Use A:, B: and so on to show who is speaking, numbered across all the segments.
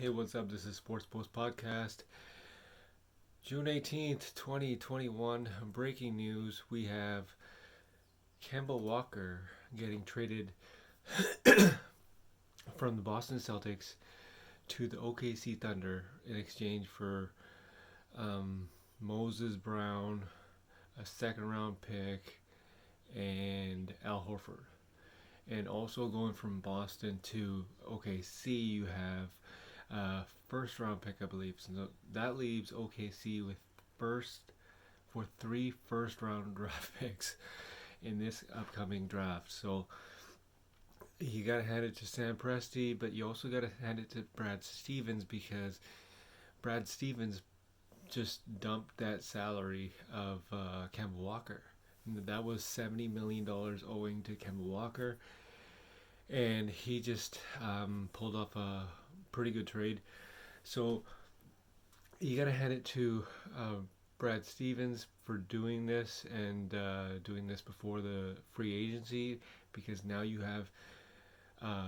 A: Hey, what's up? This is Sports Post Podcast. June 18th, 2021. Breaking news. We have Kemba Walker getting traded from the Boston Celtics to the OKC Thunder in exchange for Moses Brown, a second round pick, and Al Horford. And also going from Boston to OKC, you have first round pick, I believe. So that leaves OKC with first for three first round draft picks in this upcoming draft. So you got to hand it to Sam Presti, but you also got to hand it to Brad Stevens because Brad Stevens just dumped that salary of Kemba Walker. That was $70 million owing to Kemba Walker, and he just pulled off a pretty good trade. So you got to hand it to Brad Stevens for doing this and doing this before the free agency, because now you have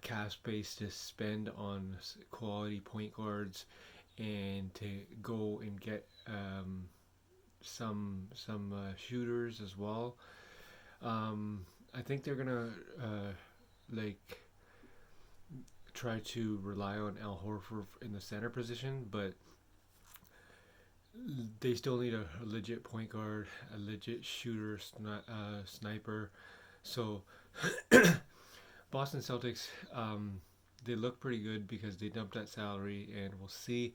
A: cap space to spend on quality point guards and to go and get some shooters as well. I think they're gonna like try to rely on Al Horford in the center position, but they still need a legit point guard, a legit shooter, sniper. So Boston Celtics, they look pretty good because they dumped that salary, and we'll see.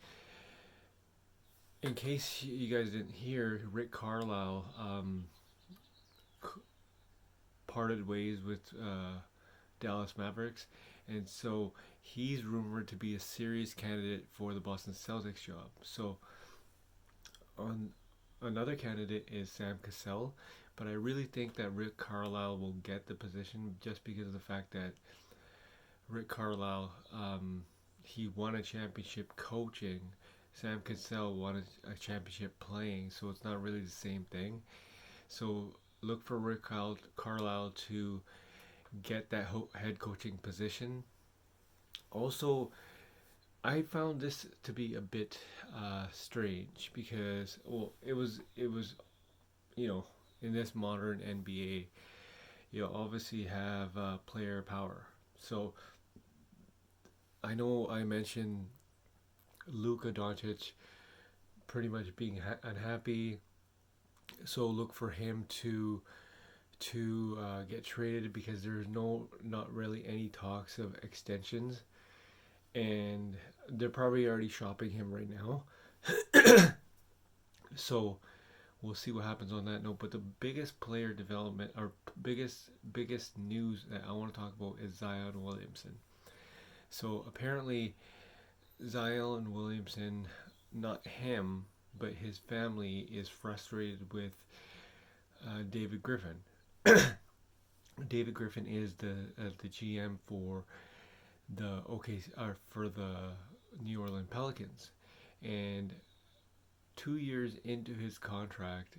A: In case you guys didn't hear, Rick Carlisle parted ways with Dallas Mavericks, and so he's rumored to be a serious candidate for the Boston Celtics job. So on another candidate is Sam Cassell, but I really think that Rick Carlisle will get the position just because of the fact that Rick Carlisle, he won a championship coaching. Sam Cassell won a championship playing, so it's not really the same thing. So look for Rick Carlisle to get that head coaching position. Also, I found this to be a bit strange because, well, it was in this modern NBA, you obviously have player power. So I know I mentioned Luka Doncic pretty much being unhappy, so look for him to get traded because there's not really any talks of extensions, and they're probably already shopping him right now. So we'll see what happens on that note. But the biggest player development, or biggest news that I want to talk about is Zion Williamson. So apparently Zion Williamson, not him, but his family is frustrated with David Griffin. David Griffin is the GM for the for the New Orleans Pelicans, and 2 years into his contract,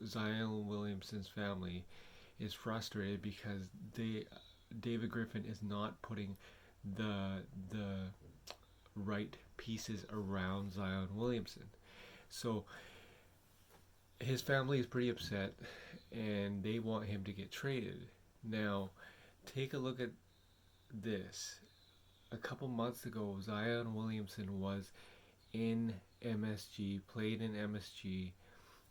A: Zion Williamson's family is frustrated because David Griffin is not putting the right pieces around Zion Williamson. So his family is pretty upset, and they want him to get traded. Now, take a look at this. A couple months ago, Zion Williamson was in MSG, played in MSG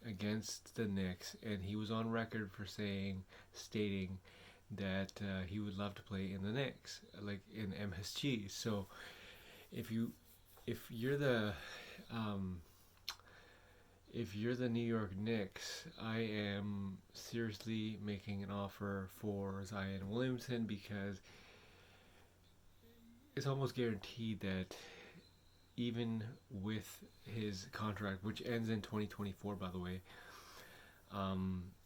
A: against the Knicks, and he was on record for stating that he would love to play in the Knicks, like in MSG. So if you're the New York Knicks, I am seriously making an offer for Zion Williamson because it's almost guaranteed that even with his contract, which ends in 2024, by the way,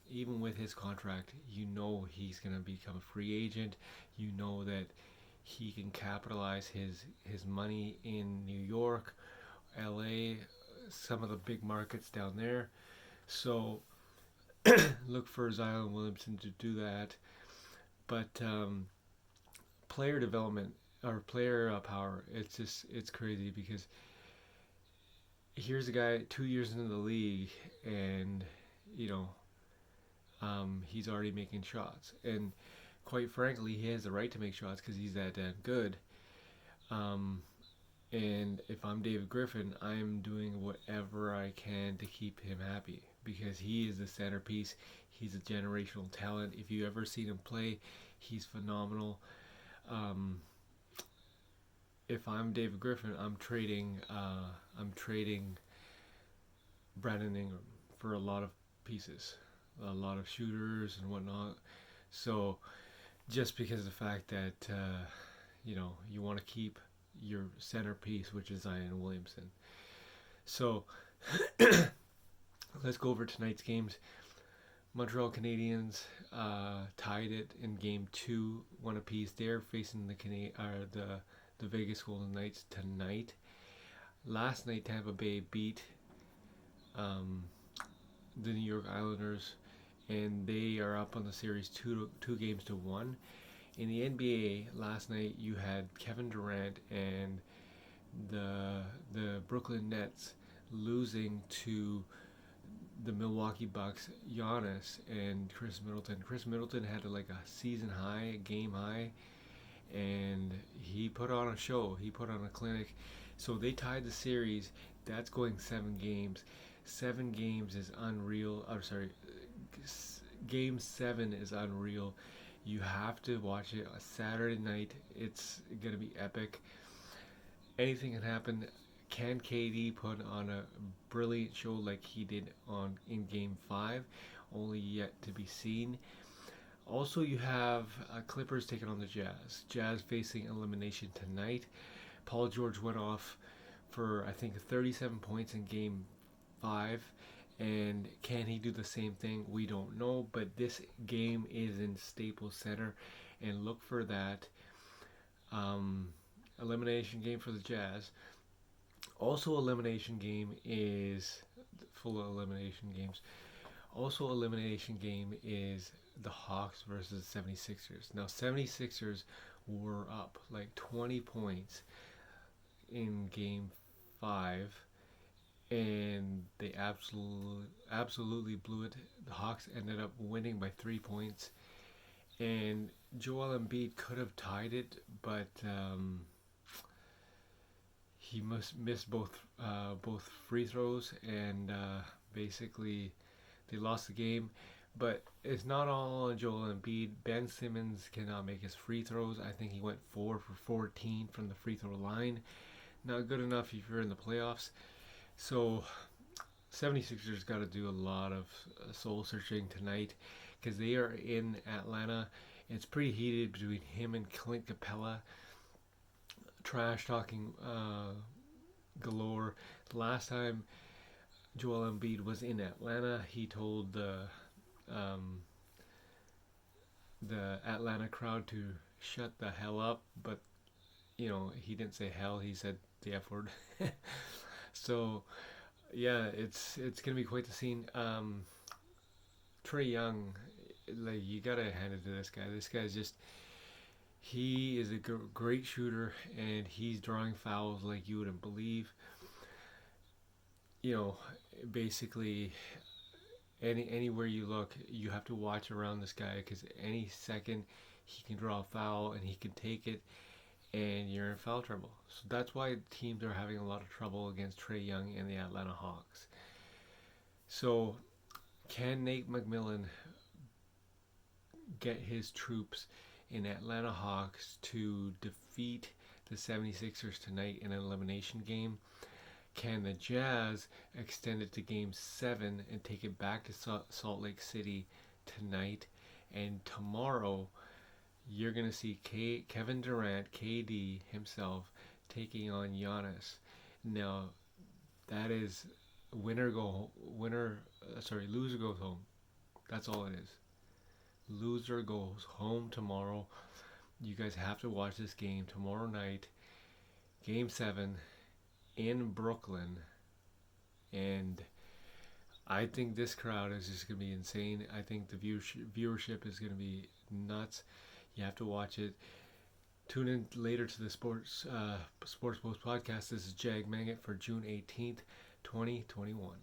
A: even with his contract, he's going to become a free agent. You know that he can capitalize his money in New York, LA, some of the big markets down there. So look for Zion Williamson to do that. But player development, or player power. It's crazy because here's a guy 2 years into the league, and you know he's already making shots, and quite frankly, he has the right to make shots because he's that damn good. Um, and if I'm David Griffin, I'm doing whatever I can to keep him happy because he is the centerpiece. He's a generational talent. If you ever seen him play, he's phenomenal. Um, if I'm David Griffin, I'm trading Brandon Ingram for a lot of pieces, a lot of shooters and whatnot. So just because of the fact that you want to keep your centerpiece, which is Zion Williamson. So let's go over tonight's games. Montreal Canadiens tied it in game 2, one apiece. They're facing the Vegas Golden Knights tonight. Last night, Tampa Bay beat um, the New York Islanders, and they are up on the series two games to one. In the NBA last night, you had Kevin Durant and the Brooklyn Nets losing to the Milwaukee Bucks, Giannis and Chris Middleton. Chris Middleton had like a season high, game high, and he put on a show. He put on a clinic. So they tied the series. That's going 7 games. 7 games is unreal. I'm sorry. Game 7 is unreal. You have to watch it a Saturday night. It's going to be epic. Anything can happen. Can KD put on a brilliant show like he did in Game 5? Only yet to be seen. Also, you have Clippers taking on the Jazz. Jazz facing elimination tonight. Paul George went off for, I think, 37 points in Game 5. And can he do the same thing? We don't know. But this game is in Staples Center. And look for that elimination game for the Jazz. Also, elimination game is full of elimination games. Also, elimination game is the Hawks versus 76ers. Now, 76ers were up like 20 points in game 5, and they absolutely blew it. The Hawks ended up winning by 3 points, and Joel Embiid could have tied it, but he missed both free throws, and basically they lost the game. But it's not all on Joel Embiid. Ben Simmons cannot make his free throws. I think he went 4 for 14 from the free throw line. Not good enough if you're in the playoffs. So 76ers got to do a lot of soul searching tonight because they are in Atlanta. It's pretty heated between him and Clint Capella. Trash talking galore. Last time Joel Embiid was in Atlanta, he told the Atlanta crowd to shut the hell up, but he didn't say hell, he said the F word. So yeah, it's gonna be quite the scene. Trae Young, like, you gotta hand it to this guy. This guy's just, he is a great shooter, and he's drawing fouls like you wouldn't believe. Basically anywhere you look, you have to watch around this guy because any second he can draw a foul and he can take it, and you're in foul trouble. So that's why teams are having a lot of trouble against Trae Young and the Atlanta Hawks. So can Nate McMillan get his troops in Atlanta Hawks to defeat the 76ers tonight in an elimination game? Can the Jazz extend it to Game 7 and take it back to Salt Lake City tonight? And tomorrow, you're going to see Kevin Durant, KD himself, taking on Giannis. Now, that is loser goes home. That's all it is. Loser goes home tomorrow. You guys have to watch this game tomorrow night. Game 7 in Brooklyn. And I think this crowd is just going to be insane. I think the viewership is going to be nuts. You have to watch it Tune in later to the Sports Post podcast. This is Jag Mangat for June 18th, 2021.